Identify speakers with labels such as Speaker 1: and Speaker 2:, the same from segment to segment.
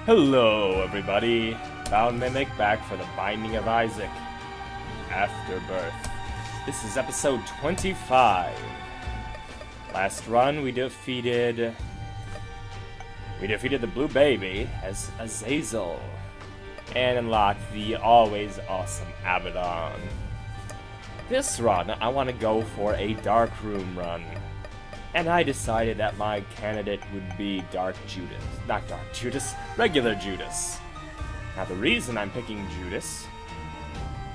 Speaker 1: Hello, everybody. Bound Mimic back for the Binding of Isaac. Afterbirth. This is episode 25. Last run, we defeated the Blue Baby as Azazel, and unlocked the always awesome Abaddon. This run, I want to go for a Dark Room run. And I decided that my candidate would be regular Judas. Now the reason I'm picking Judas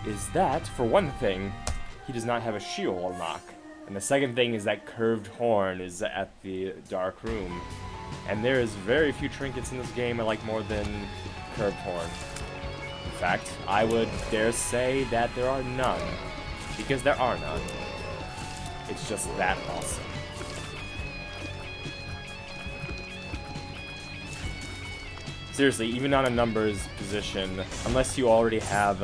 Speaker 1: is that, for one thing, he does not have a shield knock. And the second thing is that curved horn is at the Dark Room. And there is very few trinkets in this game I like more than curved horn. In fact, I would dare say that there are none. Because there are none. It's just that awesome. Seriously, even on a numbers position, unless you already have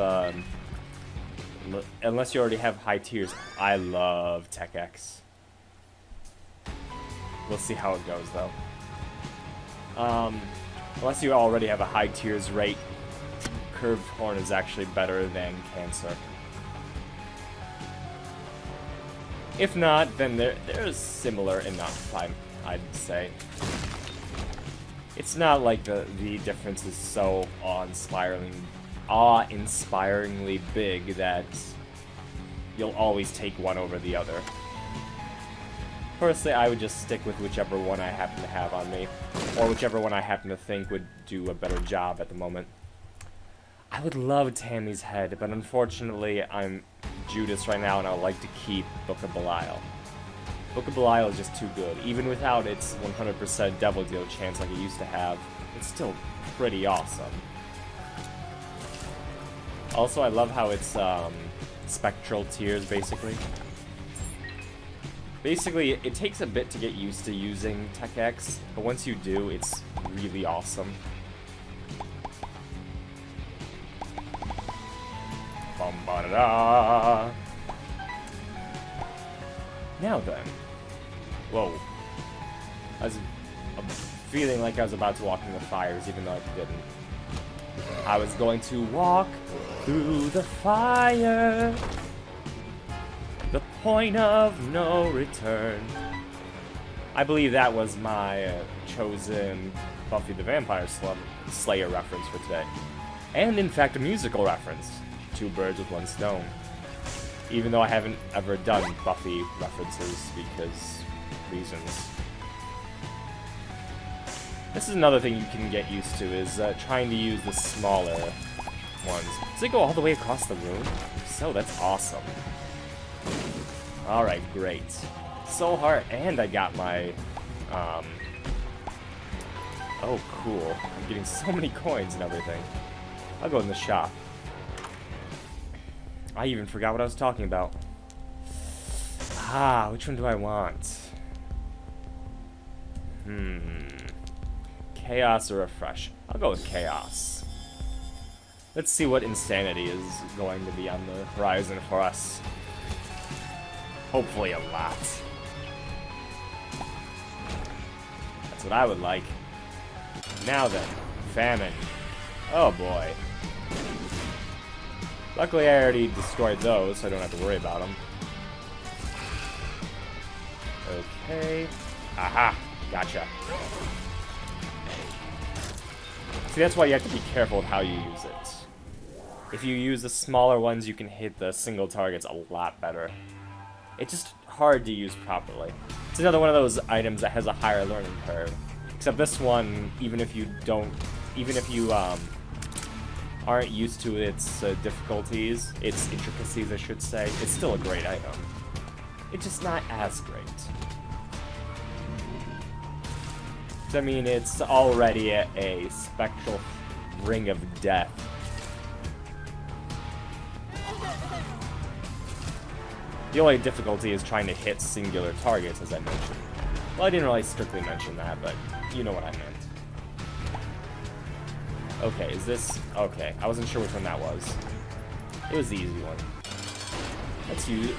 Speaker 1: high tiers, I love Tech X. We'll see how it goes though. Unless you already have a high tiers rate, Curved Horn is actually better than Cancer. If not, then they're similar enough, I'd say. It's not like the difference is so awe-inspiringly big that you'll always take one over the other. Personally, I would just stick with whichever one I happen to have on me, or whichever one I happen to think would do a better job at the moment. I would love Tammy's head, but unfortunately I'm Judas right now and I would like to keep Book of Belial. Book of Belial is just too good. Even without its 100% double deal chance like it used to have, it's still pretty awesome. Also, I love how it's spectral tiers, basically. Basically, it takes a bit to get used to using Tech X, but once you do, it's really awesome. Bum-ba-da-da! Now then. Whoa. I was feeling like I was about to walk into fires, even though I didn't. I was going to walk through the fire. The point of no return. I believe that was my chosen Buffy the Vampire Slayer reference for today. And in fact, a musical reference. Two birds with one stone. Even though I haven't ever done Buffy references because reasons. This is another thing you can get used to, is trying to use the smaller ones. Does it go all the way across the room? If so, that's awesome. Alright, great. Soul Heart, and I got my, oh, cool. I'm getting so many coins and everything. I'll go in the shop. I even forgot what I was talking about. Ah, which one do I want? Chaos or Refresh? I'll go with Chaos. Let's see what Insanity is going to be on the horizon for us. Hopefully a lot. That's what I would like. Now then, Famine. Oh boy. Luckily, I already destroyed those, so I don't have to worry about them. Okay. Aha! Gotcha. See, that's why you have to be careful with how you use it. If you use the smaller ones, you can hit the single targets a lot better. It's just hard to use properly. It's another one of those items that has a higher learning curve. Except this one, even if you aren't used to its difficulties, its intricacies I should say, it's still a great item. It's just not as great. I mean, it's already a spectral ring of death. The only difficulty is trying to hit singular targets, as I mentioned. Well, I didn't really strictly mention that, but you know what I meant. Okay, is this... Okay, I wasn't sure which one that was. It was the easy one. Let's use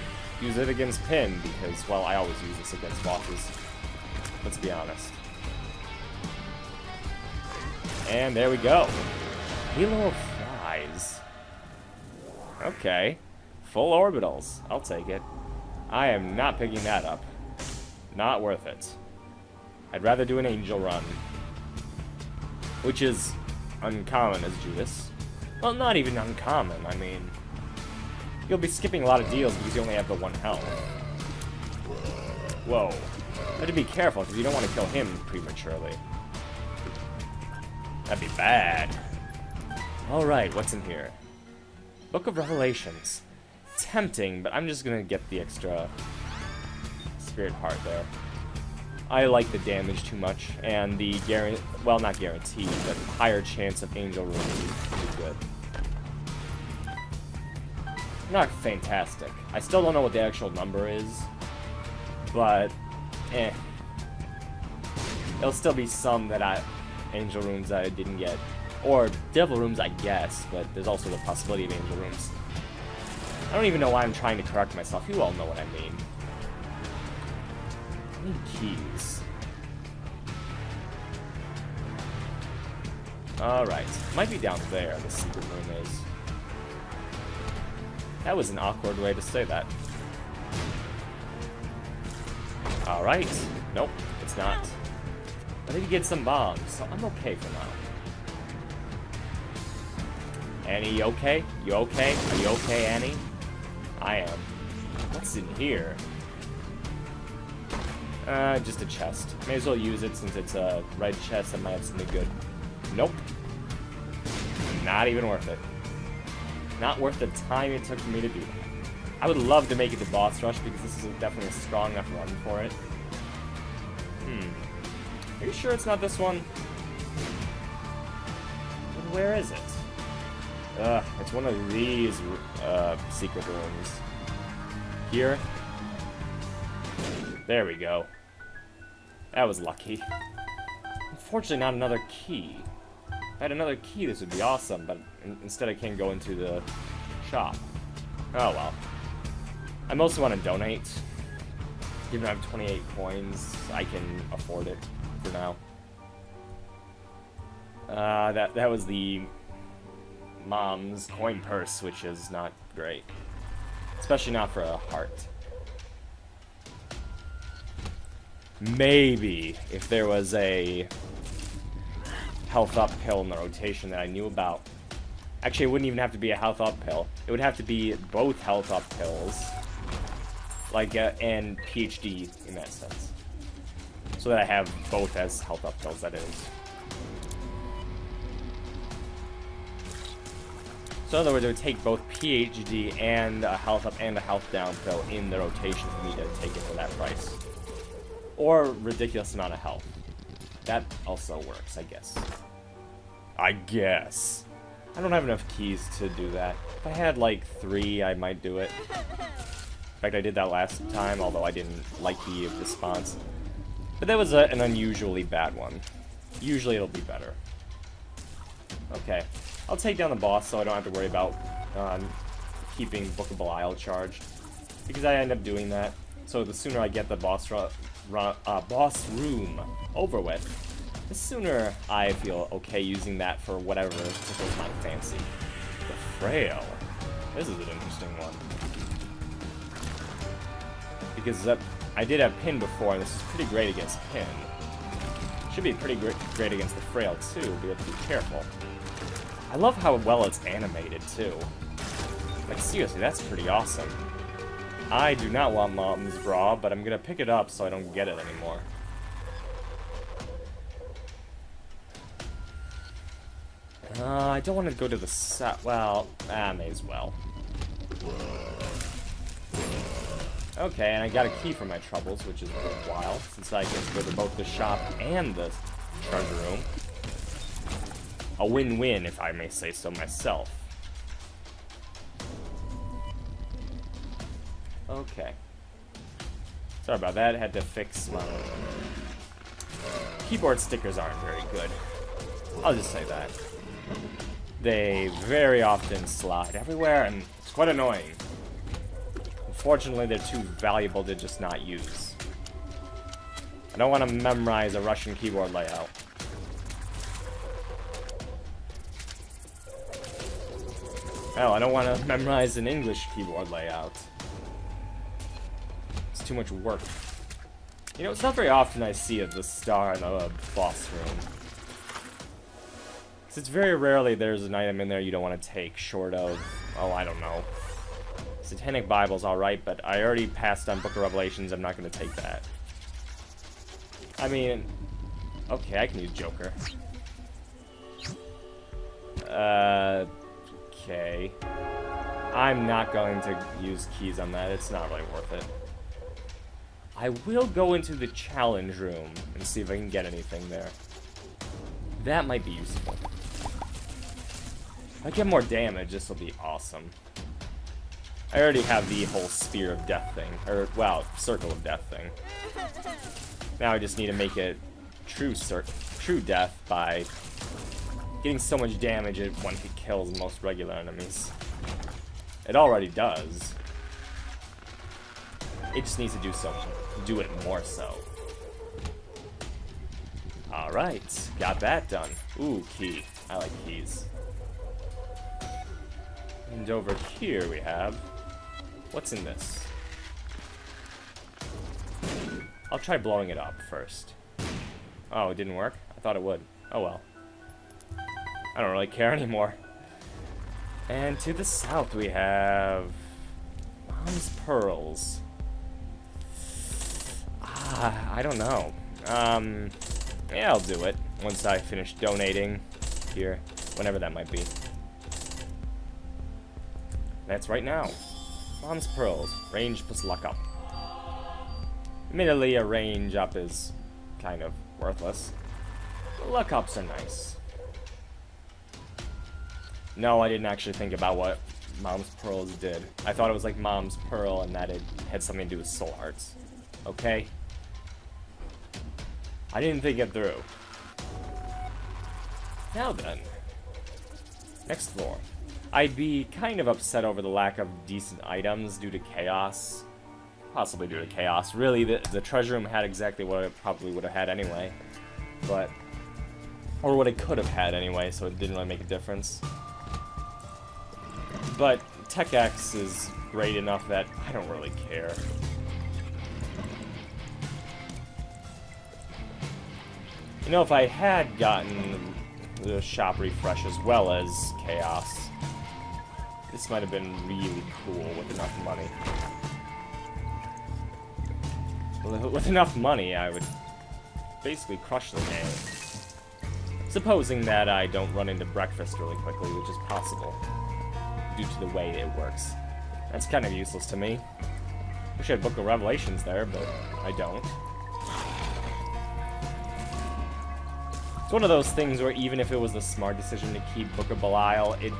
Speaker 1: it against Pin, because, well, I always use this against bosses. Let's be honest. And there we go. Halo of Flies. Okay. Full orbitals. I'll take it. I am not picking that up. Not worth it. I'd rather do an angel run. Which is uncommon as Judas. Well, not even uncommon. I mean, you'll be skipping a lot of deals because you only have the 1 health. Whoa. You have to be careful because you don't want to kill him prematurely. That'd be bad. Alright, what's in here? Book of Revelations. Tempting, but I'm just gonna get the extra Spirit Heart there. I like the damage too much, and the well, not guaranteed, but higher chance of Angel Rune is good. Not fantastic. I still don't know what the actual number is, but There'll still be some that Angel Runes that I didn't get. Or Devil Runes, I guess, but there's also the possibility of Angel Runes. I don't even know why I'm trying to correct myself. You all know what I mean. I need keys. Alright. Might be down there, the secret room is. That was an awkward way to say that. Alright. Nope, it's not. I did get some bombs, so I'm okay for now. Annie, you okay? You okay? Are you okay, Annie? I am. What's in here? Just a chest. May as well use it since it's a red chest that might have something good. Nope. Not even worth it. Not worth the time it took for me to do that. I would love to make it to boss rush because this is definitely a strong enough run for it. Are you sure it's not this one? Where is it? It's one of these secret rooms. Here? There we go. That was lucky. Unfortunately, not another key. If I had another key, this would be awesome, but instead I can't go into the shop. Oh well. I mostly want to donate. Given I have 28 coins, I can afford it for now. That was the mom's coin purse, which is not great. Especially not for a heart. Maybe if there was a health up pill in the rotation that I knew about. Actually, it wouldn't even have to be a health up pill. It would have to be both health up pills. Like, and PhD in that sense. So that I have both as health up pills, that is. So in other words, it would take both PhD and a health up and a health down pill in the rotation for me to take it for that price. Or ridiculous amount of health. That also works, I guess. I guess. I don't have enough keys to do that. If I had like 3, I might do it. In fact, I did that last time, although I didn't like the response. But that was an unusually bad one. Usually it'll be better. Okay. I'll take down the boss so I don't have to worry about keeping Book of BoI charged. Because I end up doing that. So the sooner I get the boss room over with, the sooner I feel okay using that for whatever tickles my fancy. The Frail. This is an interesting one. Because I did have Pin before, and this is pretty great against Pin. Should be pretty great against the Frail, too, but you have to be careful. I love how well it's animated, too. Like, seriously, that's pretty awesome. I do not want Mom's Bra, but I'm gonna pick it up so I don't get it anymore. I don't want to go to the well, may as well. Okay, and I got a key for my troubles, which is worthwhile, since I get to go to both the shop and the treasure room. A win-win, if I may say so myself. Okay. Sorry about that, I had to fix my... Keyboard stickers aren't very good. I'll just say that. They very often slide everywhere, and it's quite annoying. Unfortunately, they're too valuable to just not use. I don't want to memorize a Russian keyboard layout. Oh, I don't want to memorize an English keyboard layout. It's too much work. You know, it's not very often I see the star in a boss room. Because it's very rarely there's an item in there you don't want to take, short of, oh, I don't know. Satanic Bible's alright, but I already passed on Book of Revelations, I'm not going to take that. I mean, okay, I can use Joker. Okay. I'm not going to use keys on that, it's not really worth it. I will go into the challenge room and see if I can get anything there. That might be useful. If I get more damage, this will be awesome. I already have the whole Sphere of Death thing, or, well, Circle of Death thing. Now I just need to make it true death by getting so much damage it one hit kills most regular enemies. It already does. It just needs to do it more so. Alright, got that done. Ooh, key. I like keys. And over here we have... What's in this? I'll try blowing it up first. Oh, it didn't work? I thought it would. Oh well. I don't really care anymore. And to the south we have... Mom's Pearls. I don't know. Yeah, I'll do it once I finish donating here, whenever that might be. That's right now. Mom's Pearls. Range plus luck up. Admittedly, a range up is kind of worthless. But luck ups are nice. No, I didn't actually think about what Mom's Pearls did. I thought it was like Mom's Pearl and that it had something to do with soul hearts. Okay? I didn't think it through. Now then. Next floor. I'd be kind of upset over the lack of decent items due to chaos. Possibly due to chaos. Really, the treasure room had exactly what it probably would have had anyway. But... Or what it could have had anyway, so it didn't really make a difference. But Tech X is great enough that I don't really care. You know, if I had gotten the shop refresh as well as chaos, this might have been really cool with enough money. With enough money, I would basically crush the game. Supposing that I don't run into breakfast really quickly, which is possible, due to the way it works. That's kind of useless to me. Wish I had Book of Revelations there, but I don't. It's one of those things where even if it was the smart decision to keep Book of Belial, it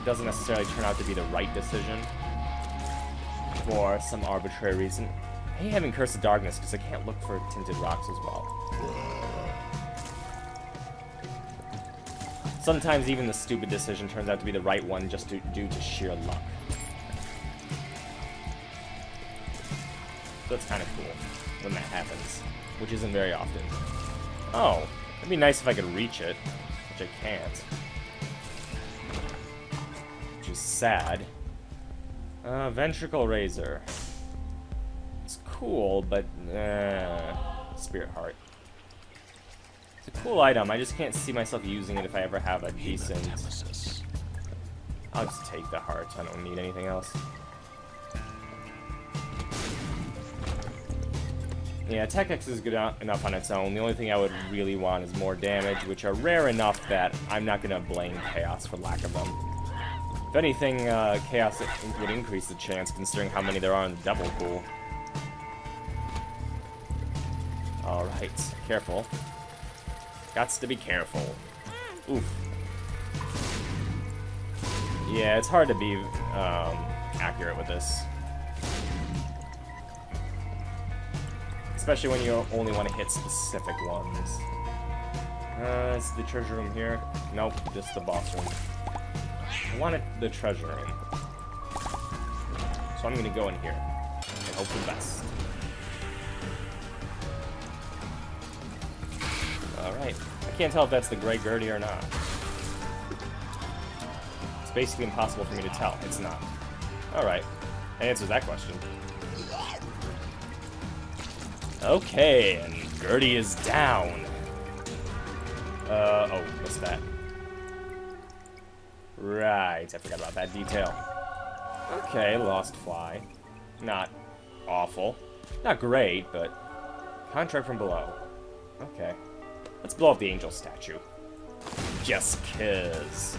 Speaker 1: doesn't necessarily turn out to be the right decision for some arbitrary reason. I hate having Curse of Darkness because I can't look for tinted rocks as well. Sometimes even the stupid decision turns out to be the right one just due to sheer luck. So it's kind of cool when that happens, which isn't very often. Oh, it'd be nice if I could reach it, which I can't. Which is sad. Ventricle Razor. It's cool, but Spirit Heart. It's a cool item, I just can't see myself using it if I ever have a decent... I'll just take the heart, I don't need anything else. Yeah, Tech X is good enough on its own. The only thing I would really want is more damage, which are rare enough that I'm not going to blame Chaos for lack of them. If anything, Chaos would increase the chance, considering how many there are in the Devil Pool. Alright, careful. Gots to be careful. Oof. Yeah, it's hard to be accurate with this. Especially when you only want to hit specific ones. Is the treasure room here? Nope, just the boss room. I wanted the treasure room. So I'm gonna go in here and hope for the best. Alright. I can't tell if that's the Grey Gertie or not. It's basically impossible for me to tell. It's not. Alright. That answers that question. Okay, and Gertie is down. Oh, missed that. Right, I forgot about that detail. Okay, lost fly. Not awful. Not great, but contract from below. Okay. Let's blow up the angel statue. Just 'cause.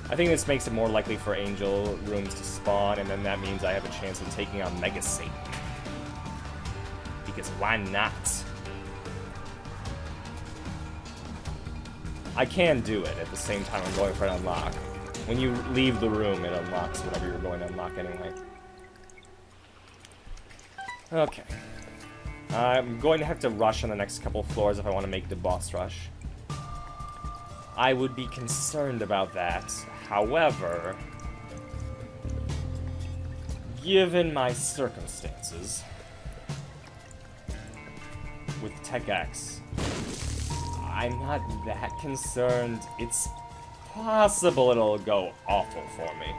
Speaker 1: I think this makes it more likely for angel rooms to spawn, and then that means I have a chance of taking on Mega Satan. Because why not? I can do it at the same time I'm going for an unlock. When you leave the room, it unlocks whatever you're going to unlock anyway. Okay. I'm going to have to rush on the next couple floors if I want to make the boss rush. I would be concerned about that. However, given my circumstances with Tech X, I'm not that concerned. It's possible it'll go awful for me.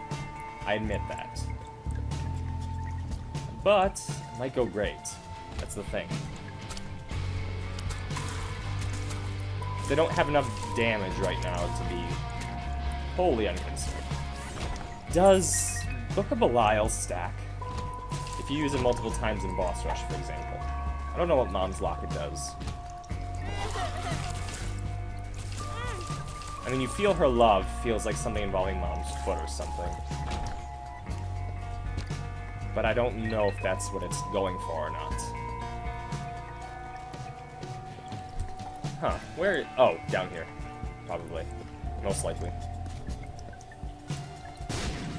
Speaker 1: I admit that. But it might go great. That's the thing. They don't have enough damage right now to be wholly unconcerned. Does Book of Belial stack? If you use it multiple times in boss rush, for example. I don't know what Mom's Locket does. I mean, you feel her love feels like something involving Mom's foot or something. But I don't know if that's what it's going for or not. Huh, where? Oh, down here. Probably. Most likely.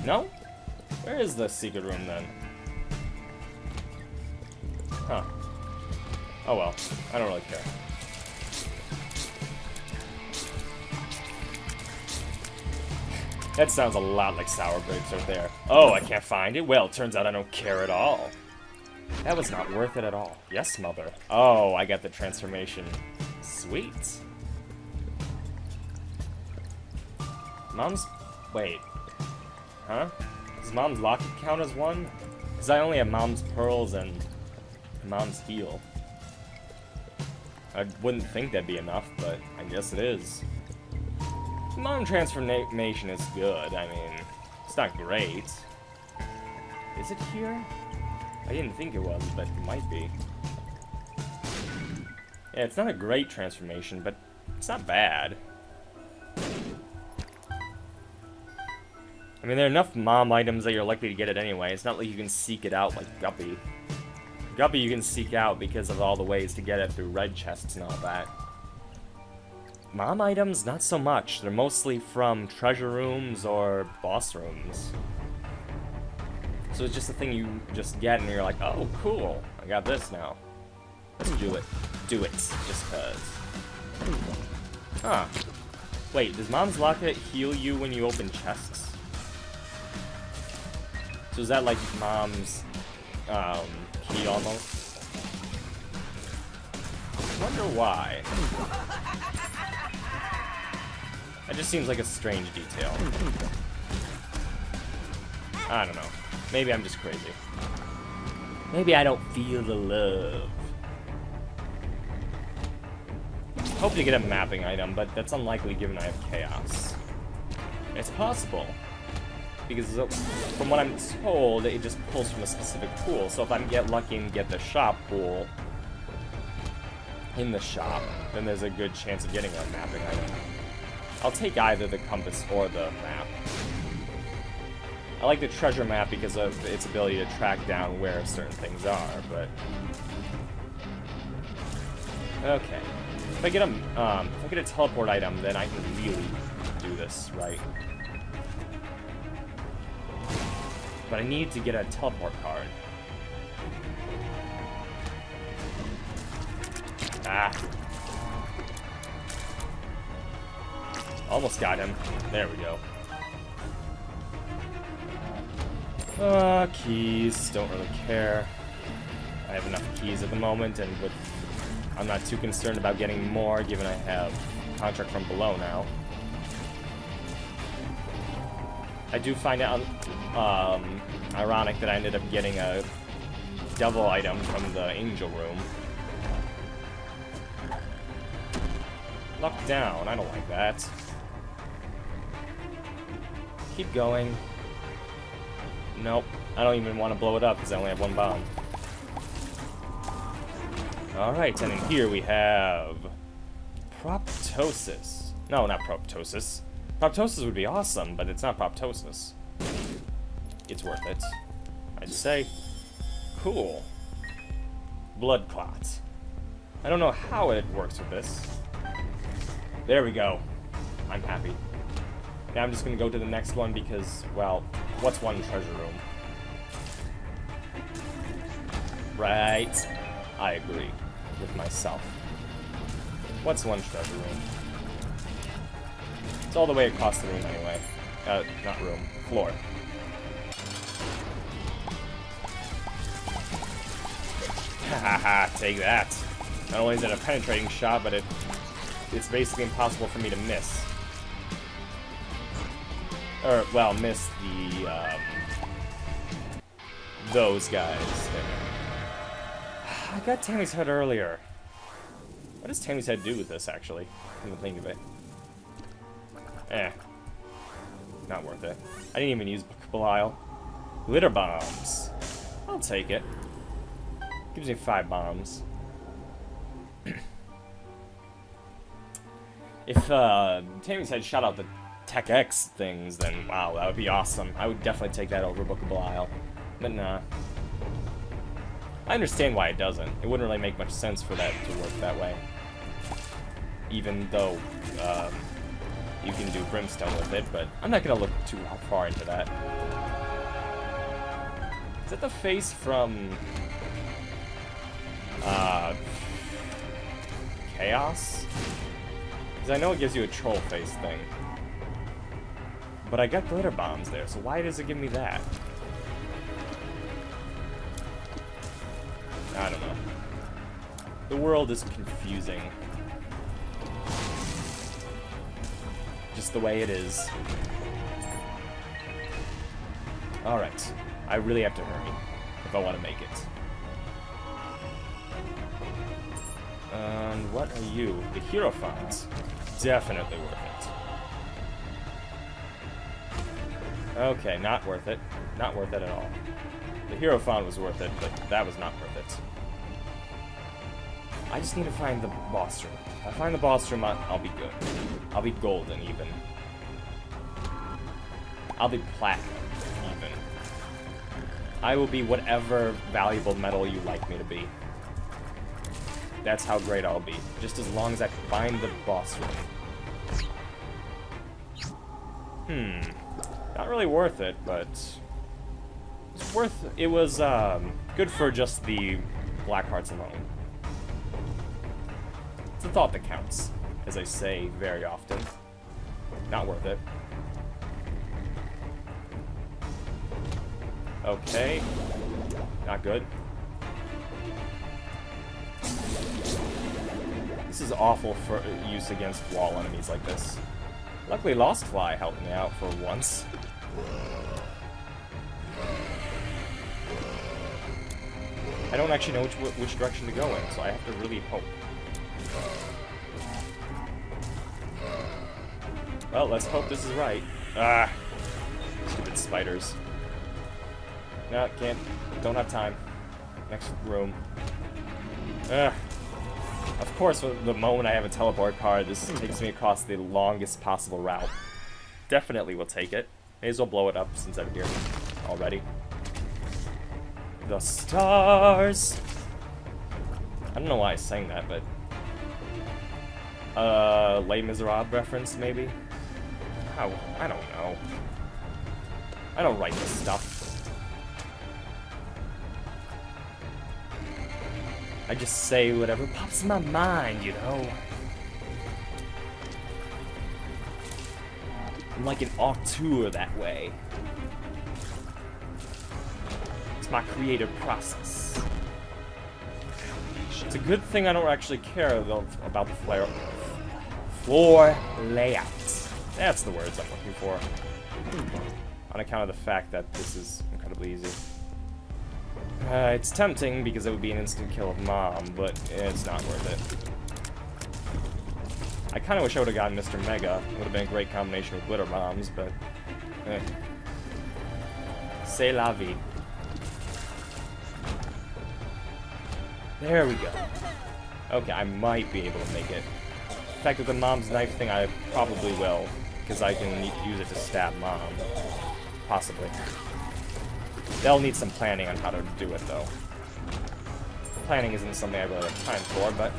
Speaker 1: No? Where is the secret room then? Huh. Oh well, I don't really care. That sounds a lot like sour grapes right there. Oh, I can't find it? Well, turns out I don't care at all. That was not worth it at all. Yes, mother. Oh, I got the transformation. Sweet. Mom's... Wait. Huh? Does Mom's Locket count as one? Because I only have Mom's Pearls and Mom's Heal. I wouldn't think that'd be enough, but I guess it is. Mom transformation is good. I mean, it's not great. Is it here? I didn't think it was, but it might be. Yeah, it's not a great transformation, but it's not bad. I mean, there are enough mom items that you're likely to get it anyway. It's not like you can seek it out like Guppy. Guppy you can seek out because of all the ways to get it through red chests and all that. Mom items, not so much. They're mostly from treasure rooms or boss rooms. So it's just a thing you just get and you're like, oh, cool. I got this now. Let's do it. Do it. Just cause. Huh. Wait, does Mom's Locket heal you when you open chests? So is that like Mom's key almost? I wonder why. That just seems like a strange detail. I don't know. Maybe I'm just crazy. Maybe I don't feel the love. Hope to get a mapping item, but that's unlikely given I have chaos. It's possible. Because from what I'm told, it just pulls from a specific pool. So if I get lucky and get the shop pool in the shop, then there's a good chance of getting a mapping item. I'll take either the compass or the map. I like the treasure map because of its ability to track down where certain things are, but... Okay. If I get a teleport item, then I can really do this, right? But I need to get a teleport card. Ah. Almost got him. There we go. Keys. Don't really care. I have enough keys at the moment, and I'm not too concerned about getting more, given I have contract from below now. I do find it ironic that I ended up getting a devil item from the angel room. Locked down. I don't like that. Keep going. Nope. I don't even want to blow it up because I only have one bomb. Alright, and in here we have proptosis. No, not proptosis. Proptosis would be awesome, but it's not proptosis. It's worth it, I'd say. Cool. Blood clot. I don't know how it works with this. There we go. I'm happy. Now I'm just gonna go to the next one because, well, what's one treasure room? Right. I agree with myself. What's one treasure room? It's all the way across the room anyway. Not room. Floor. Haha, take that. Not only is it a penetrating shot, but it's basically impossible for me to miss. Or, well, miss the, those guys. I got Tammy's head earlier. What does Tammy's head do with this, actually? Come to think of it. Not worth it. I didn't even use BoI. Glitter bombs. I'll take it. Gives me 5 bombs. If Tammy's head shot out the Tech X things, then wow, that would be awesome. I would definitely take that over Book of BoI. But nah. I understand why it doesn't. It wouldn't really make much sense for that to work that way. Even though you can do brimstone with it, but I'm not gonna look too far into that. Is that the face from Chaos? Because I know it gives you a troll face thing. But I got glitter bombs there, so why does it give me that? I don't know. The world is confusing. Just the way it is. Alright. I really have to hurry if I want to make it. And what are you? The Hierophant. Definitely worth it. Okay, not worth it. Not worth it at all. The Hierophant was worth it, but that was not worth it. I just need to find the boss room. If I find the boss room, I'll be good. I'll be golden, even. I'll be platinum, even. I will be whatever valuable metal you like me to be. That's how great I'll be. Just as long as I find the boss room. Not really worth it, but it's worth. It was good for just the black hearts alone. It's the thought that counts, as I say very often. Not worth it. Okay. Not good. This is awful for use against wall enemies like this. Luckily, Lost Fly helped me out for once. I don't actually know which direction to go in, so I have to really hope. Well, let's hope this is right. Ah! Stupid spiders. No, can't. Don't have time. Next room. Ugh. Of course, the moment I have a teleport card, this takes me across the longest possible route. Definitely will take it. May as well blow it up since I'm here already. The stars! I don't know why I sang that, but... Les Miserables reference, maybe? Oh, I don't know. I don't write this stuff. I just say whatever pops in my mind, you know? I'm like an auteur that way. It's my creative process. It's a good thing I don't actually care about the floor layout. That's the words I'm looking for. on account of the fact that this is incredibly easy. It's tempting because it would be an instant kill of Mom, but it's not worth it. I kind of wish I would have gotten Mr. Mega. It would have been a great combination with Glitter Bombs, but... C'est la vie. There we go. Okay, I might be able to make it. In fact, with the Mom's knife thing, I probably will, because I can use it to stab Mom. Possibly. They'll need some planning on how to do it, though. Planning isn't something I really have time for, but...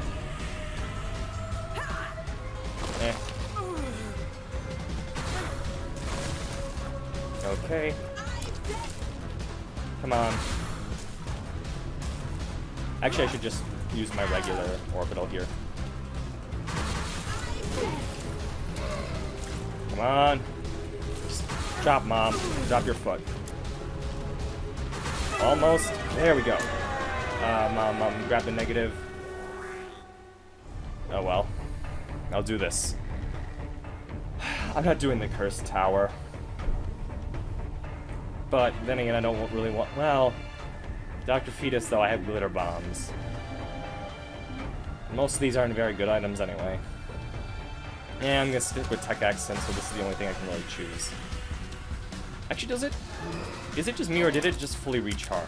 Speaker 1: Okay. Come on. Actually, I should just use my regular orbital here. Come on. Just drop, Mom. Drop your foot. Almost. There we go. Mom, grab the negative. Oh well. I'll do this. I'm not doing the cursed tower. But then again, I don't really want... Well, Dr. Fetus, though, I have glitter bombs. Most of these aren't very good items anyway. And I'm gonna stick with Tech Accent, so this is the only thing I can really choose. Actually, does it? Is it just me, or did it just fully recharge?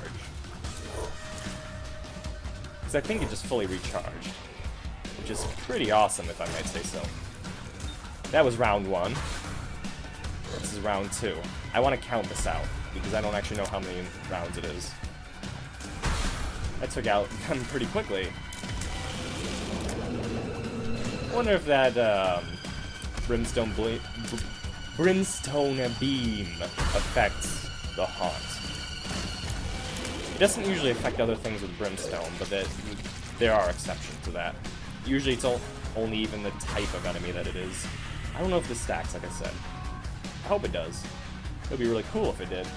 Speaker 1: Because I think it just fully recharged. Which is pretty awesome, if I might say so. That was round 1. This is round 2. I want to count this out, because I don't actually know how many rounds it is. I took out them pretty quickly. I wonder if that brimstone beam affects the haunt. It doesn't usually affect other things with brimstone, but there are exceptions to that. Usually it's only even the type of enemy that it is. I don't know if this stacks, like I said. I hope it does. It would be really cool if it did.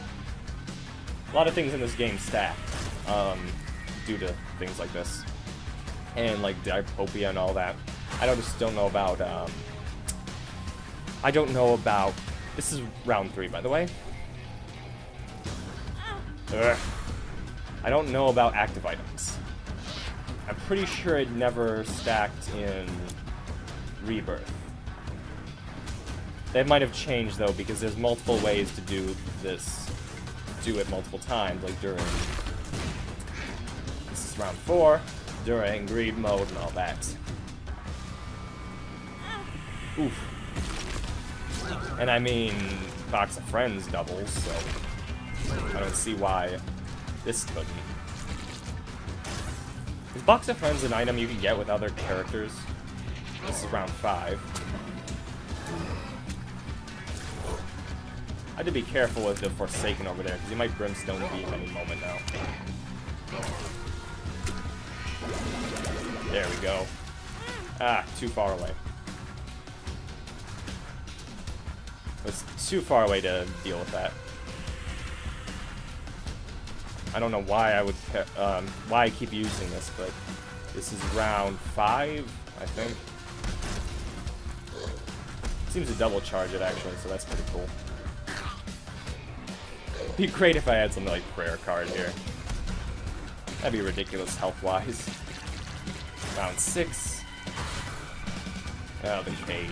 Speaker 1: A lot of things in this game stack due to things like this. And like Dipopia and all that. I just don't know about, I don't know about, this is round 3, by the way. Ugh. I don't know about active items. I'm pretty sure it never stacked in Rebirth. That might have changed, though, because there's multiple ways to do this, do it multiple times, like during, this is round 4, during greed mode and all that. Oof. And I mean, Box of Friends doubles, so I don't see why this couldn't. Is Box of Friends an item you can get with other characters? This is round 5. I had to be careful with the Forsaken over there, because he might Brimstone Beam any moment now. There we go. Ah, too far away. It's too far away to deal with that. I don't know why I would, why I keep using this, but this is round 5, I think. Seems to double charge it actually, so that's pretty cool. It'd be great if I had something like Prayer Card here. That'd be ridiculous health-wise. Round 6. Oh, the cage.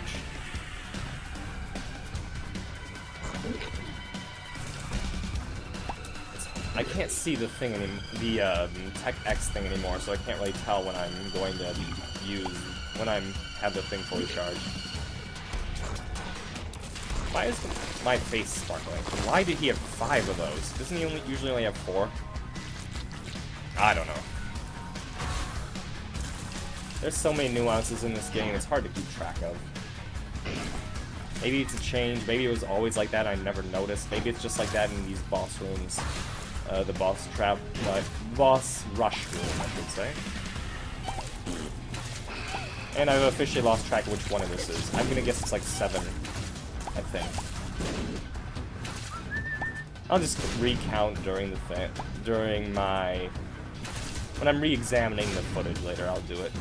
Speaker 1: I can't see the thing the Tech X thing anymore, so I can't really tell when I'm going to when I have the thing fully charged. Why is my face sparkling? Why did he have 5 of those? Doesn't he usually only have 4? I don't know. There's so many nuances in this game, it's hard to keep track of. Maybe it's a change, maybe it was always like that, I never noticed. Maybe it's just like that in these boss rooms. The boss rush room, I should say. And I've officially lost track of which one of this is. I'm gonna guess it's like 7, I think. I'll just recount during the when I'm re-examining the footage later, I'll do it.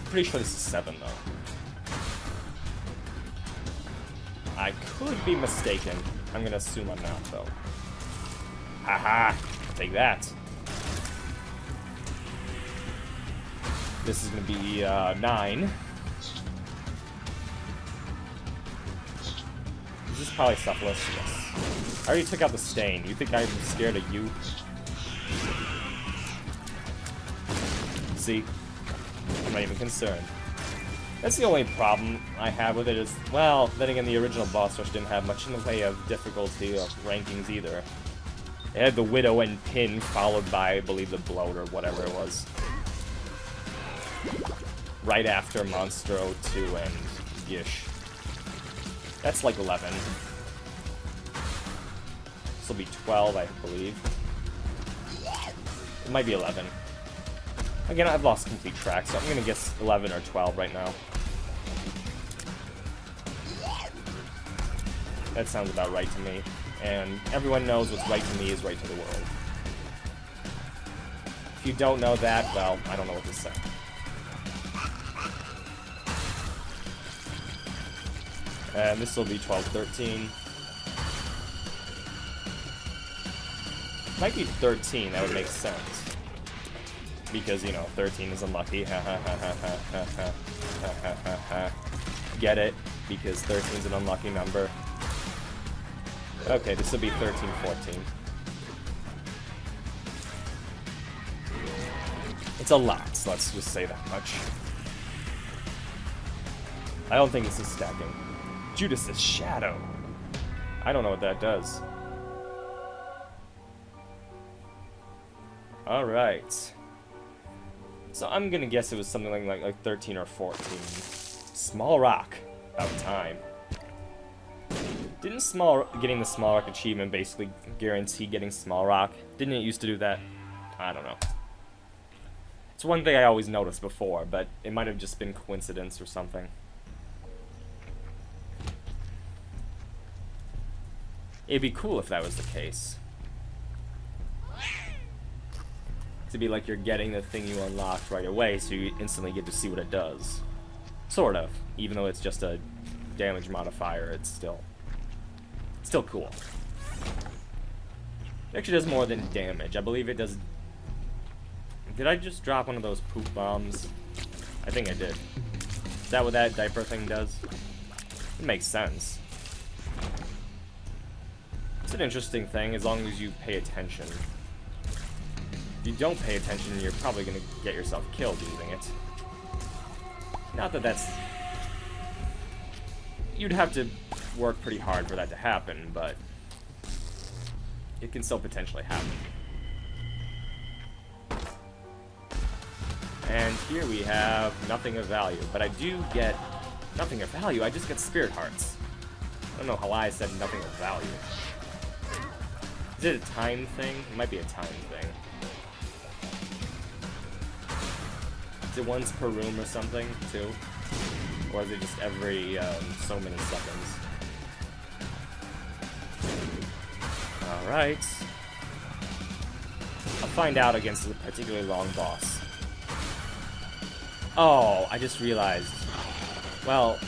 Speaker 1: Pretty sure this is 7 though. I could be mistaken. I'm gonna assume I'm not, though. Haha! Take that. This is gonna be 9. Is this probably Suppless? Yes. I already took out the stain. You think I'm scared of you? See? I'm not even concerned. That's the only problem I have with it is, well, then again, the original boss rush didn't have much in the way of difficulty or rankings either. It had the Widow and Pin, followed by, I believe, the Bloat or whatever it was. Right after Monstro 2 and Gish. That's like 11. This will be 12, I believe. It might be 11. Again, I've lost complete track, so I'm gonna guess 11 or 12 right now. That sounds about right to me. And everyone knows what's right to me is right to the world. If you don't know that, well, I don't know what to say. And this will be 12, 13. Might be 13, that would make sense. Because, you know, 13 is unlucky. Ha ha ha ha ha ha ha ha ha ha. Get it? Because 13 is an unlucky number. Okay, this will be 13, 14. It's a lot, so let's just say that much. I don't think this is stacking. Judas's Shadow. I don't know what that does. Alright. So I'm gonna guess it was something like 13 or 14. Small Rock. About time. Didn't getting the Small Rock achievement basically guarantee getting Small Rock? Didn't it used to do that? I don't know. It's one thing I always noticed before, but it might have just been coincidence or something. It'd be cool if that was the case. To be like you're getting the thing you unlocked right away, so you instantly get to see what it does. Sort of. Even though it's just a damage modifier, it's still cool. It actually does more than damage. I believe it does... Did I just drop one of those poop bombs? I think I did. Is that what that diaper thing does? It makes sense. It's an interesting thing as long as you pay attention. If you don't pay attention, you're probably going to get yourself killed using it. Not that that's... You'd have to work pretty hard for that to happen, but it can still potentially happen. And here we have nothing of value, but I do get nothing of value, I just get spirit hearts. I don't know how I said nothing of value. Is it a time thing? It might be a time thing. Is it once per room or something, too? Or is it just every so many seconds? Alright. I'll find out against a particularly long boss. Oh, I just realized. Well,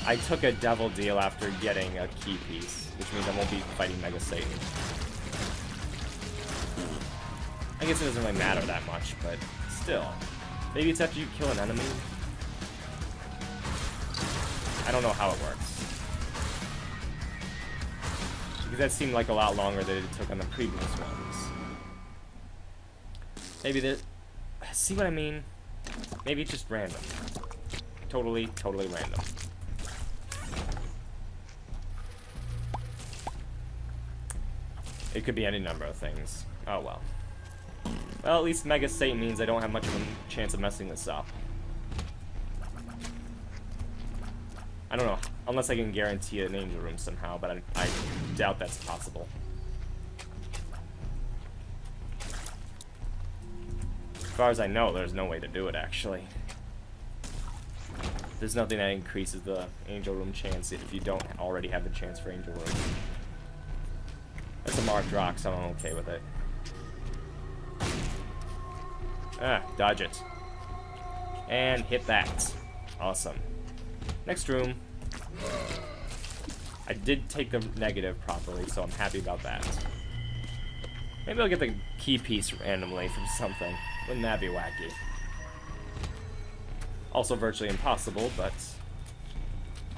Speaker 1: I took a devil deal after getting a key piece, which means I won't be fighting Mega Satan. I guess it doesn't really matter that much, but still. Maybe it's after you kill an enemy? I don't know how it works. Because that seemed like a lot longer than it took on the previous ones. Maybe that... See what I mean? Maybe it's just random. Totally random. It could be any number of things. Oh well. Well, at least Mega Satan means I don't have much of a chance of messing this up. I don't know, unless I can guarantee an angel room somehow, but I doubt that's possible. As far as I know, there's no way to do it, actually. There's nothing that increases the angel room chance if you don't already have the chance for angel room. That's a marked rock, so I'm okay with it. Ah, dodge it. And hit that. Awesome. Next room. I did take the negative properly, so I'm happy about that. Maybe I'll get the key piece randomly from something. Wouldn't that be wacky? Also virtually impossible, but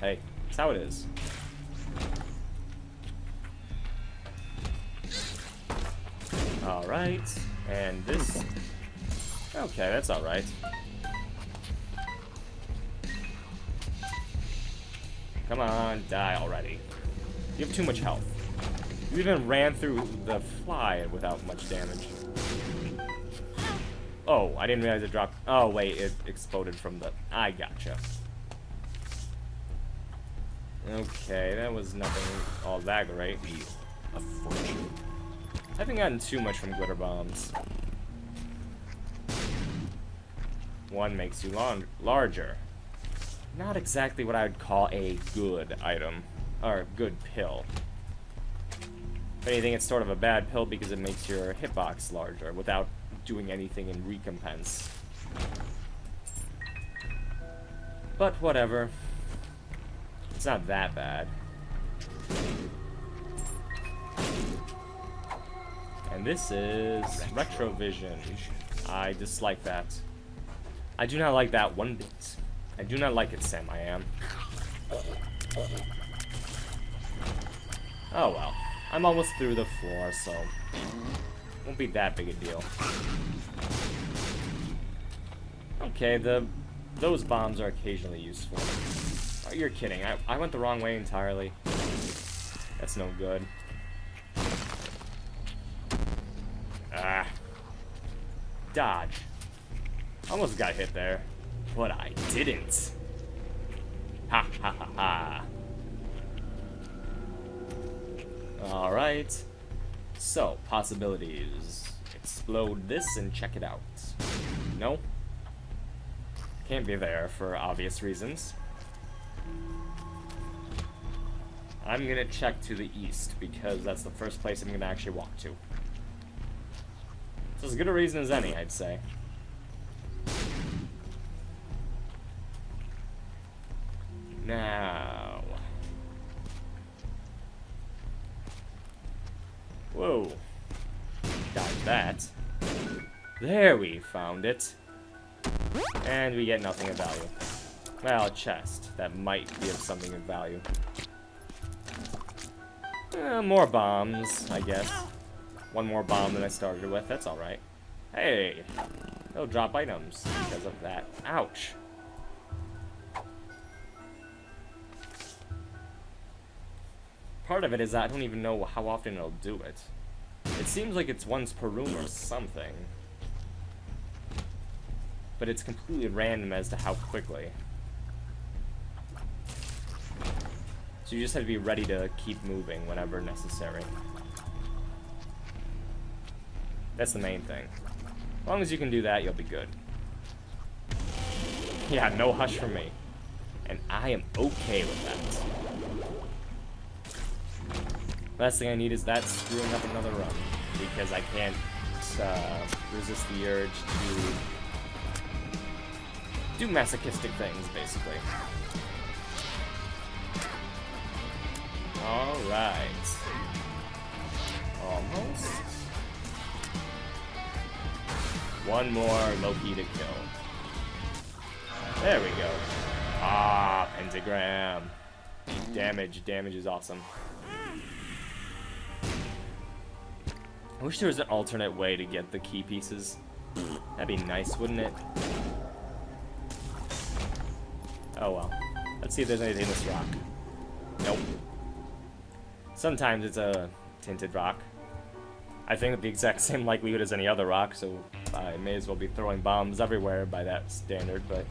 Speaker 1: hey, that's how it is. Alright, and this... Okay, that's alright. Come on, die already. You have too much health. You even ran through the fly without much damage. Oh, I didn't realize it dropped... Oh, wait, it exploded from the... I gotcha. Okay, that was nothing all that great. A fortune. I haven't gotten too much from glitter bombs. One makes you larger. Not exactly what I would call a good item. Or a good pill. If anything, it's sort of a bad pill because it makes your hitbox larger without doing anything in recompense. But whatever. It's not that bad. And this is Retrovision. I dislike that. I do not like that one bit. I do not like it, Sam, I am. Oh well. I'm almost through the floor, so won't be that big a deal. Okay, those bombs are occasionally useful. Oh, you're kidding. I went the wrong way entirely. That's no good. Ah. Dodge. Almost got hit there. But I didn't. Ha ha ha ha. Alright. So, possibilities. Explode this and check it out. No? Can't be there for obvious reasons. I'm gonna check to the east because that's the first place I'm gonna actually walk to. It's as good a reason as any, I'd say. Now. Whoa. Got that. There, we found it. And we get nothing of value. Well, a chest. That might be of something of value. More bombs, I guess. One more bomb than I started with. That's alright. Hey! They'll drop items because of that. Ouch! Part of it is that I don't even know how often it'll do it. It seems like it's once per room or something. But it's completely random as to how quickly. So you just have to be ready to keep moving whenever necessary. That's the main thing. As long as you can do that, you'll be good. Yeah, no hush from me. And I am okay with that. Last thing I need is that screwing up another run. Because I can't resist the urge to do masochistic things, basically. Alright. Almost. One more Loki to kill. There we go. Ah, pentagram. Damage. Damage is awesome. I wish there was an alternate way to get the key pieces. That'd be nice, wouldn't it? Oh well. Let's see if there's anything in this rock. Nope. Sometimes it's a tinted rock. I think with the exact same likelihood as any other rock, so I may as well be throwing bombs everywhere by that standard, but...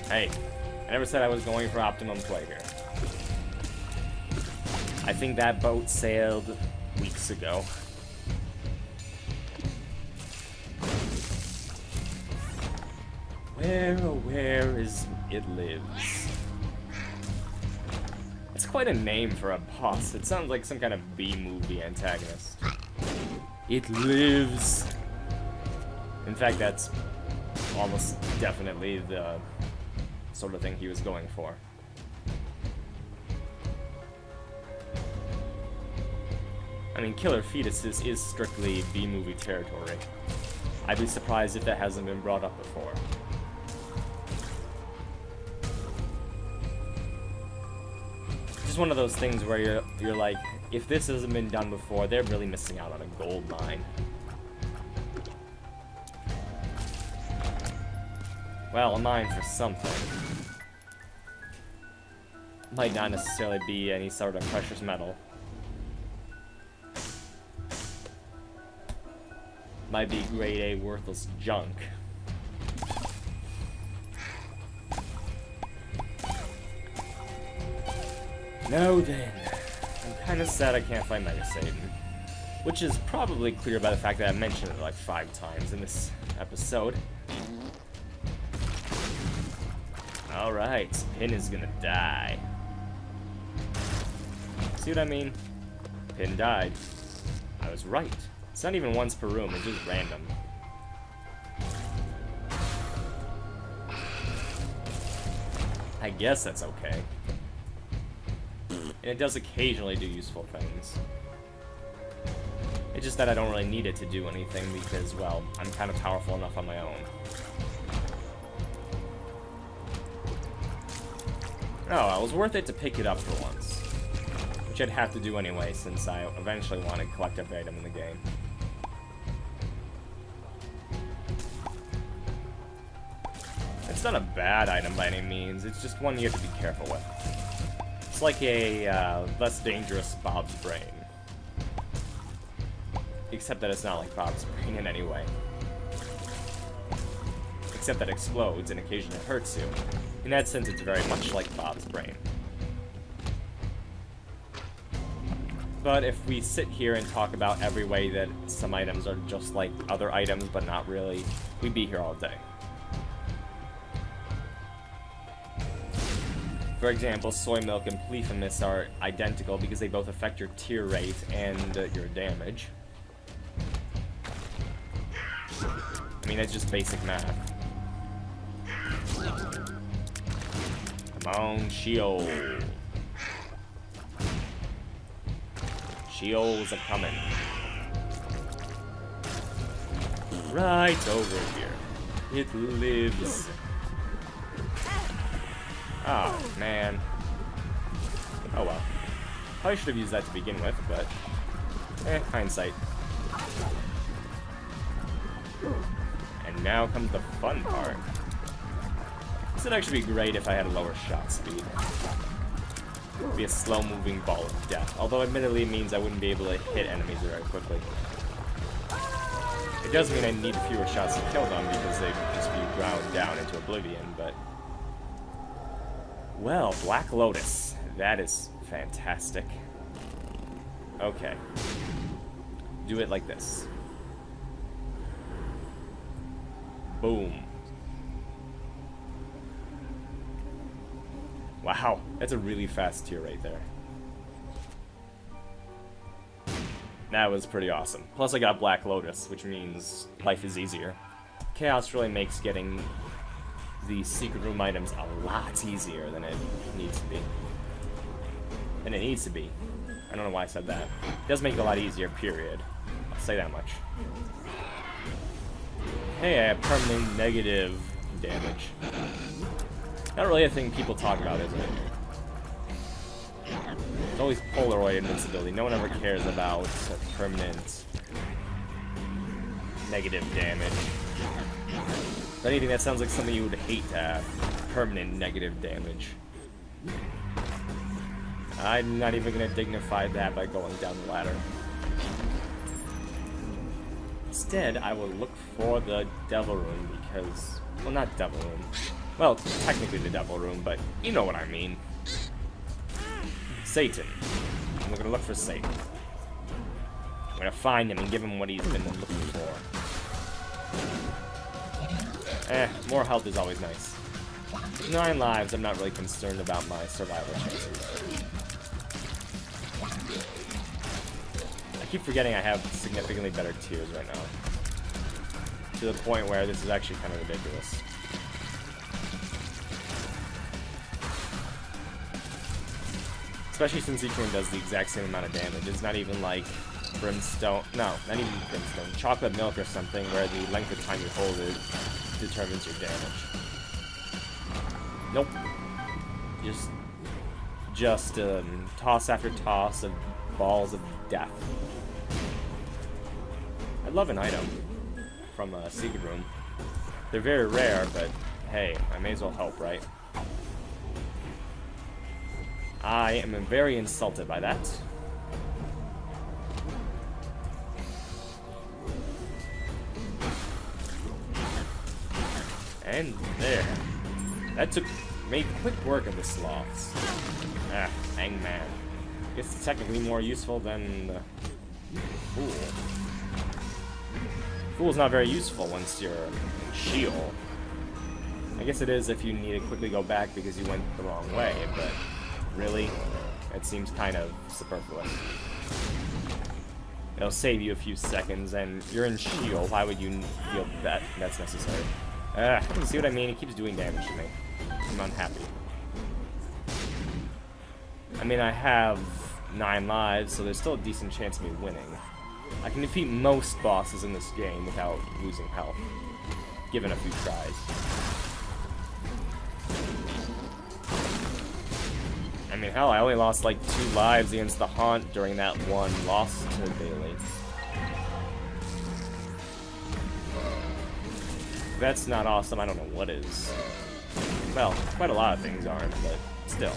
Speaker 1: Hey, I never said I was going for optimum play here. I think that boat sailed weeks ago. Where is it lives? It's quite a name for a boss. It sounds like some kind of B-movie antagonist. It lives. In fact, that's almost definitely the sort of thing he was going for. I mean, killer fetuses is strictly B-movie territory. I'd be surprised if that hasn't been brought up before. Just one of those things where you're like, if this hasn't been done before, they're really missing out on a gold mine. Well, a mine for something. Might not necessarily be any sort of precious metal. Might be grade A worthless junk. No then. I'm kinda sad I can't find Mega Satan. Which is probably clear by the fact that I mentioned it like 5 times in this episode. Alright, Pin is gonna die. See what I mean? Pin died. I was right. It's not even once per room, it's just random. I guess that's okay. And it does occasionally do useful things. It's just that I don't really need it to do anything because, well, I'm kind of powerful enough on my own. Oh, it was worth it to pick it up for once. Which I'd have to do anyway, since I eventually want to collect every item in the game. It's not a bad item by any means, it's just one you have to be careful with. It's like a less dangerous Bob's brain. Except that it's not like Bob's brain in any way. Except that it explodes and occasionally hurts you. In that sense, it's very much like Bob's brain. But if we sit here and talk about every way that some items are just like other items, but not really, we'd be here all day. For example, soy milk and Pleathamus are identical because they both affect your tear rate and your damage. I mean, that's just basic math. Come on, Sheol. Sheol's a coming. Right over here. It lives. Oh, man. Oh well. Probably should have used that to begin with, but... hindsight. And now comes the fun part. This would actually be great if I had a lower shot speed. It'd be a slow-moving ball of death. Although, admittedly, it means I wouldn't be able to hit enemies very quickly. It does mean I need fewer shots to kill them because they would just be ground down into oblivion, but... Well, Black Lotus. That is fantastic. Okay. Do it like this. Boom. Wow, that's a really fast tier right there. That was pretty awesome. Plus I got Black Lotus, which means life is easier. Chaos really makes getting the secret room items a lot easier than it needs to be. And it needs to be. I don't know why I said that. It does make it a lot easier, period. I'll say that much. Hey, I have permanent negative damage. Not really a thing people talk about, is it? It's always Polaroid invincibility. No one ever cares about permanent negative damage. If anything, that sounds like something you would hate to have. Permanent negative damage. I'm not even going to dignify that by going down the ladder. Instead, I will look for the Devil Room because... Well, not Devil Room. Well, technically the Devil Room, but you know what I mean. Satan. And we're going to look for Satan. I'm going to find him and give him what he's been looking for. More health is always nice. With 9 lives, I'm not really concerned about my survival chances. I keep forgetting I have significantly better tiers right now. to the point where this is actually kind of ridiculous. Especially since each one does the exact same amount of damage. It's not even like Brimstone. No, not even Brimstone. Chocolate Milk or something, where the length of time you hold it determines your damage. Nope. Just toss after toss of balls of death. I'd love an item from a secret room. They're very rare, but hey, I may as well help, right? I am very insulted by that. And there. That made quick work of the sloths. Ah, Hangman. Guess it's technically more useful than the Fool. Fool's not very useful once you're in Sheol. I guess it is if you need to quickly go back because you went the wrong way, but really, it seems kind of superfluous. It'll save you a few seconds, and you're in Sheol. Why would you feel that that's necessary? See what I mean? He keeps doing damage to me. I'm unhappy. I mean, I have 9 lives, so there's still a decent chance of me winning. I can defeat most bosses in this game without losing health, given a few tries. I mean, hell, I only lost like 2 lives against the Haunt during that one loss to Bailey. If that's not awesome, I don't know what is. Well, quite a lot of things aren't, but still.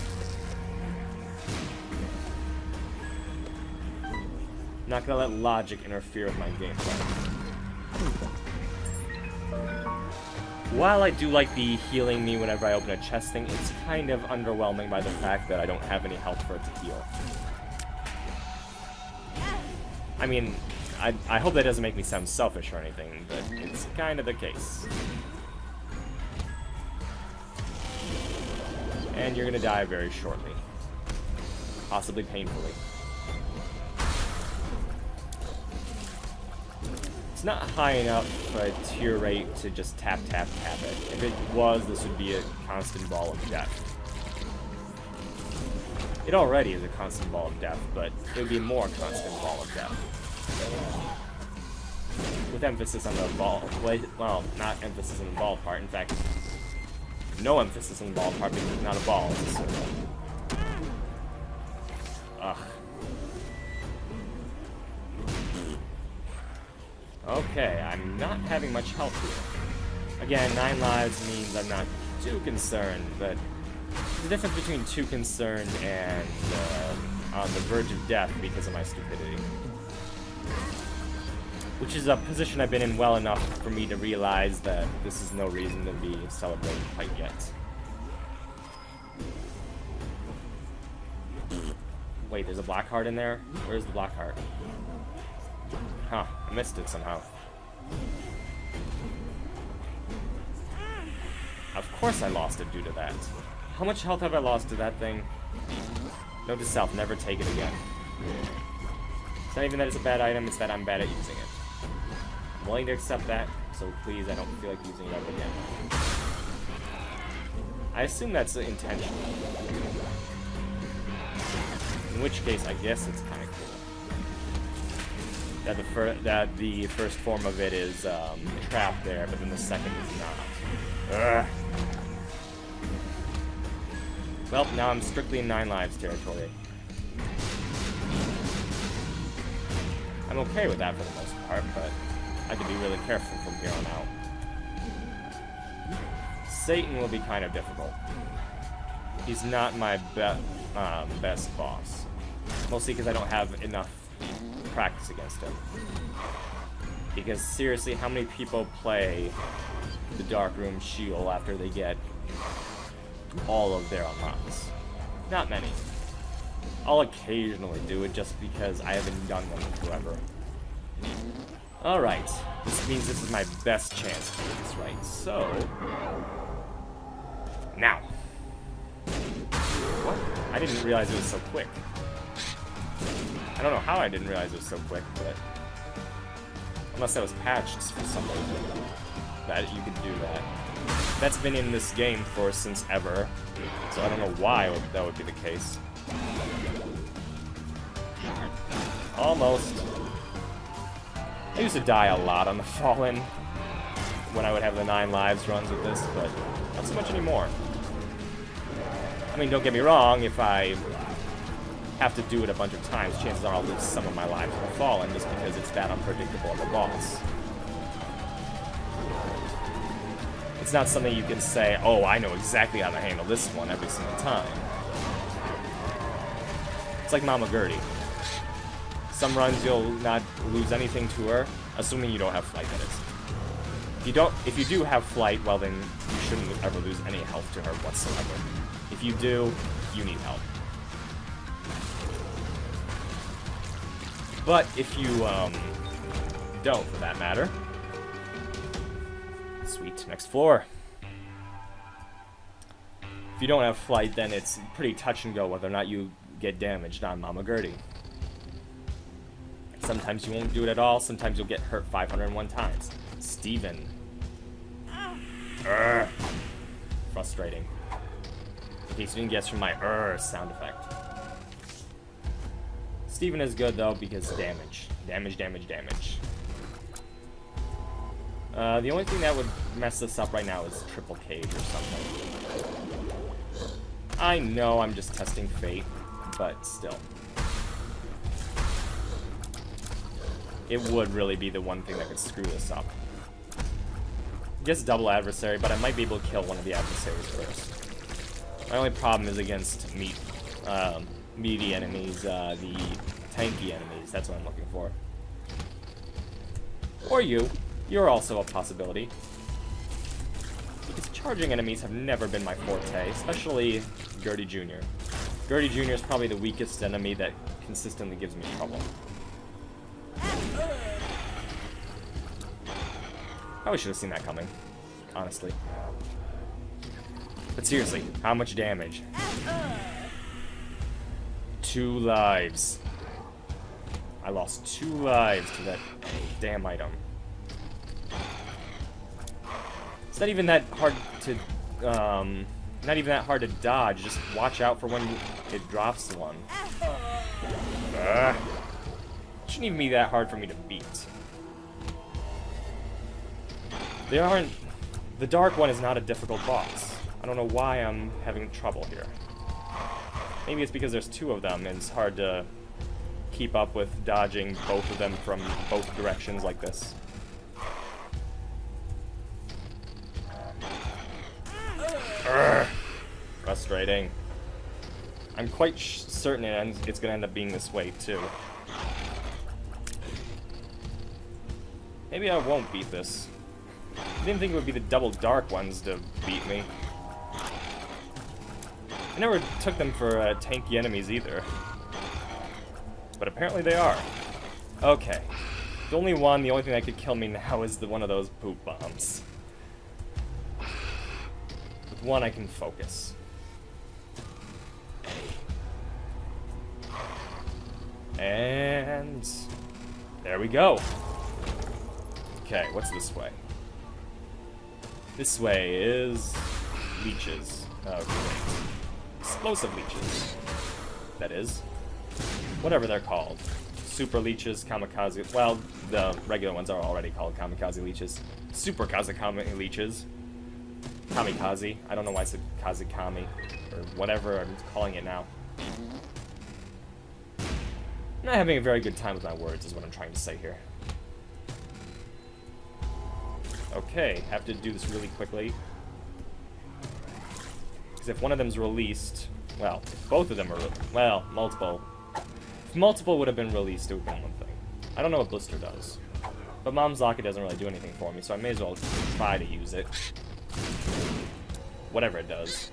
Speaker 1: I'm not gonna let logic interfere with my gameplay. While I do like the healing me whenever I open a chest thing, it's kind of underwhelming by the fact that I don't have any health for it to heal. I mean, I hope that doesn't make me sound selfish or anything, but it's kind of the case. And you're gonna die very shortly. Possibly painfully. It's not high enough for a tier rate to just tap, tap, tap it. If it was, this would be a constant ball of death. It already is a constant ball of death, but it would be a more constant ball of death. With emphasis on the ball. Well, not emphasis on the ball part. In fact, no emphasis on the ball part because it's not a ball, it's a circle. Ugh. Okay, I'm not having much health here. Again, 9 lives means I'm not too concerned, but the difference between too concerned and on the verge of death because of my stupidity. Which is a position I've been in well enough for me to realize that this is no reason to be celebrating quite yet. Wait, there's a black heart in there? Where's the black heart? Huh, I missed it somehow. Of course I lost it due to that. How much health have I lost to that thing? Note to self, never take it again. It's not even that it's a bad item, it's that I'm bad at using it. I'm willing to accept that, so please, I don't feel like using it ever again. I assume that's intentional. In which case, I guess it's kind of cool. That the first form of it is trapped there, but then the second is not. Ugh. Well, now I'm strictly in 9 lives territory. I'm okay with that for the most part, but I could be really careful from here on out. Satan will be kind of difficult. He's not my best boss. Mostly because I don't have enough practice against him. Because seriously, how many people play the Dark Room Sheol after they get all of their unlocks? Not many. I'll occasionally do it just because I haven't done them in forever. Alright, this means this is my best chance to do this right, so... Now! What? I didn't realize it was so quick. I don't know how I didn't realize it was so quick, but... Unless that was patched for some reason. that you could do that. That's been in this game for since ever, so I don't know why that would be the case. Almost. I used to die a lot on the Fallen when I would have the 9 lives runs with this, but not so much anymore. I mean, don't get me wrong, if I have to do it a bunch of times, chances are I'll lose some of my lives on the Fallen just because it's that unpredictable of a boss. It's not something you can say, oh, I know exactly how to handle this one every single time. It's like Mama Gertie. Some runs you'll not lose anything to her, assuming you don't have flight, that is. If you do have flight, well then you shouldn't ever lose any health to her whatsoever. If you do, you need help. But if you don't, for that matter. Sweet, next floor. If you don't have flight, then it's pretty touch and go whether or not you get damaged on Mama Gertie. Sometimes you won't do it at all, sometimes you'll get hurt 501 times. Steven. Frustrating. In case you didn't guess from my sound effect. Steven is good though because damage. Damage. The only thing that would mess this up right now is triple cage or something. I know I'm just testing fate, but still. It would really be the one thing that could screw this up. I guess double adversary, but I might be able to kill one of the adversaries first. My only problem is against meaty enemies, the tanky enemies. That's what I'm looking for. Or you. You're also a possibility. Because charging enemies have never been my forte, especially Gertie Jr. Gertie Jr. is probably the weakest enemy that consistently gives me trouble. Probably should have seen that coming, honestly. But seriously, how much damage? 2 lives. I lost 2 lives to that damn item. It's not even that hard to dodge. Just watch out for when it drops one. It shouldn't even be that hard for me to beat. The dark one is not a difficult boss. I don't know why I'm having trouble here. Maybe it's because there's 2 of them and it's hard to keep up with dodging both of them from both directions like this. Frustrating. I'm quite certain it's gonna end up being this way too. Maybe I won't beat this. I didn't think it would be the double dark ones to beat me. I never took them for tanky enemies either. But apparently they are. Okay. The only thing that could kill me now is one of those poop bombs. With one I can focus. And there we go. Okay, what's this way? This way is leeches. Oh, great. Explosive leeches. That is. Whatever they're called. Super leeches, kamikaze. Well, the regular ones are already called kamikaze leeches. Super kamikaze leeches. Kamikaze. I don't know why I said kazekami. Or whatever I'm calling it now. I'm not having a very good time with my words, is what I'm trying to say here. Okay, have to do this really quickly. Because if one of them's released, well, if both of them are, well, multiple. If multiple would have been released, it would have been one thing. I don't know what Blister does. But Mom's Locket doesn't really do anything for me, so I may as well try to use it. Whatever it does.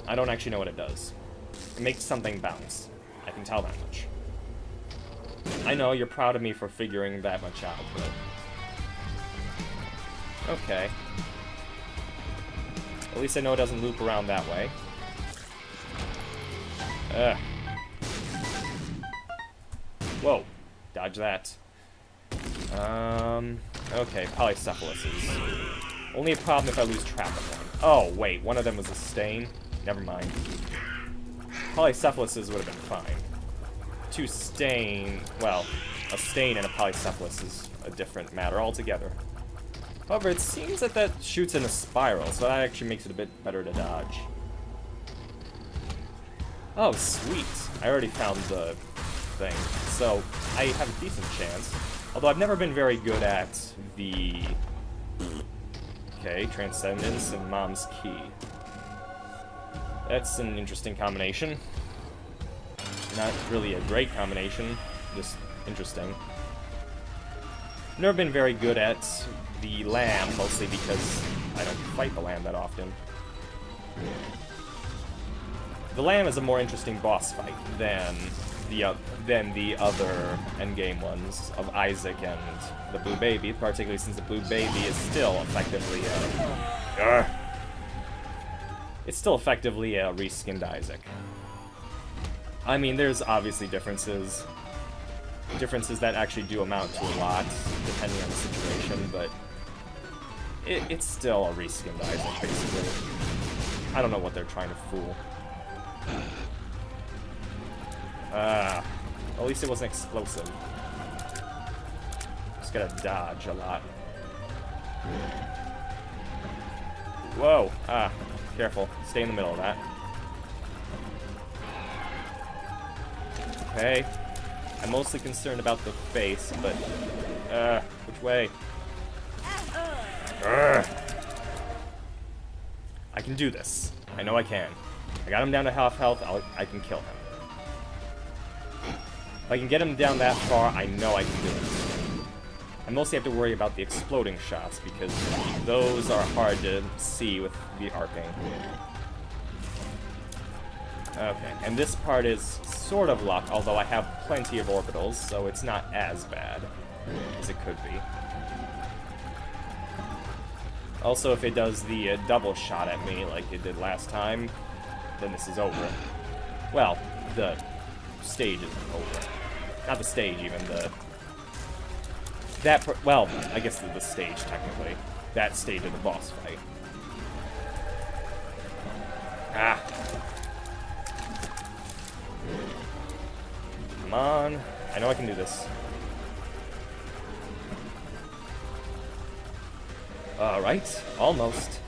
Speaker 1: I don't actually know what it does. It makes something bounce. I can tell that much. I know, you're proud of me for figuring that much out, but... okay. At least I know it doesn't loop around that way. Whoa. Dodge that. Okay, polycephuluses. Only a problem if I lose track of one. Oh, wait, one of them was a stain? Never mind. Polycephuluses would have been fine. Two stain... well, a stain and a polycephalus is a different matter altogether. However, it seems that that shoots in a spiral, so that actually makes it a bit better to dodge. Oh, sweet. I already found the thing. So, I have a decent chance. Although I've never been very good at the... okay, Transcendence and Mom's Key. That's an interesting combination. Not really a great combination, just interesting. Never been very good at the lamb, mostly because I don't fight the lamb that often. The lamb is a more interesting boss fight than the other endgame ones of Isaac and the Blue Baby, particularly since the Blue Baby is still effectively it's still effectively a reskinned Isaac. I mean, there's obviously differences that actually do amount to a lot, depending on the situation, but it's still a reskinned Isaac, basically. I don't know what they're trying to fool. At least it wasn't explosive. Just gotta dodge a lot. Whoa! Careful. Stay in the middle of that. Okay. I'm mostly concerned about the face, but... which way? I can do this. I know I can. I got him down to half health, I can kill him. If I can get him down that far, I know I can do it. I mostly have to worry about the exploding shots, because those are hard to see with the arcing. Okay, and this part is sort of luck, although I have plenty of orbitals, so it's not as bad as it could be. Also, if it does the double shot at me like it did last time, then this is over. Well, the stage isn't over. Not the stage, even. Well, I guess the stage, technically. That stage of the boss fight. Come on. I know I can do this. Alright, almost.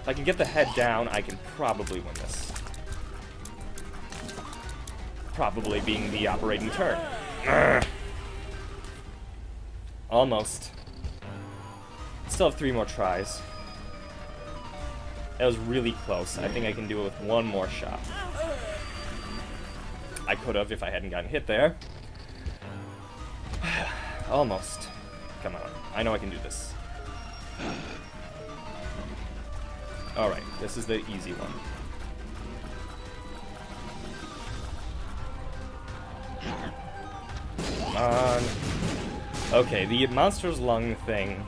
Speaker 1: If I can get the head down, I can probably win this. Probably being the operating turn. Almost. Still have 3 more tries. That was really close. I think I can do it with 1 more shot. I could have if I hadn't gotten hit there. Almost. Come on. I know I can do this. Alright, this is the easy one. Come on. Okay, the monster's lung thing,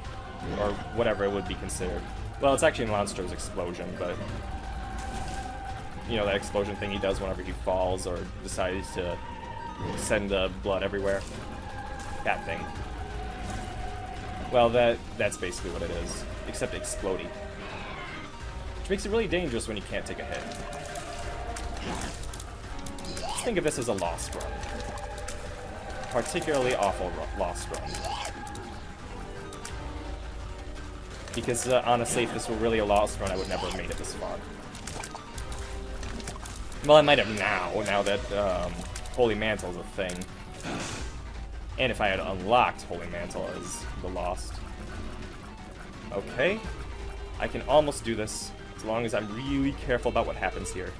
Speaker 1: or whatever it would be considered. Well, it's actually monster's explosion, but... you know, that explosion thing he does whenever he falls or decides to send blood everywhere. That thing. Well, that's basically what it is, except explodey. Which makes it really dangerous when you can't take a hit. Just think of this as a lost run. Particularly awful lost run. Because, honestly, if this were really a lost run, I would never have made it this far. Well, I might have now that Holy Mantle is a thing. And if I had unlocked Holy Mantle as the Lost. Okay. I can almost do this, as long as I'm really careful about what happens here.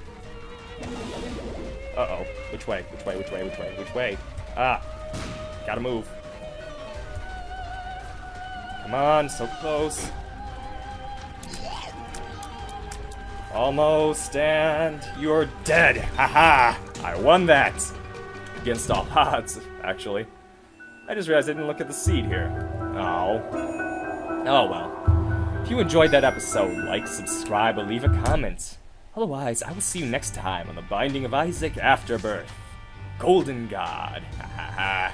Speaker 1: Uh-oh. Which way? Which way? Which way? Which way? Which way? Ah. Gotta move. Come on, so close. Almost, and you're dead. Haha! I won that! Against all odds, actually. I just realized I didn't look at the seed here. Oh. Oh well. If you enjoyed that episode, like, subscribe, or leave a comment. Otherwise, I will see you next time on The Binding of Isaac Afterbirth. Golden God. Ha ha ha.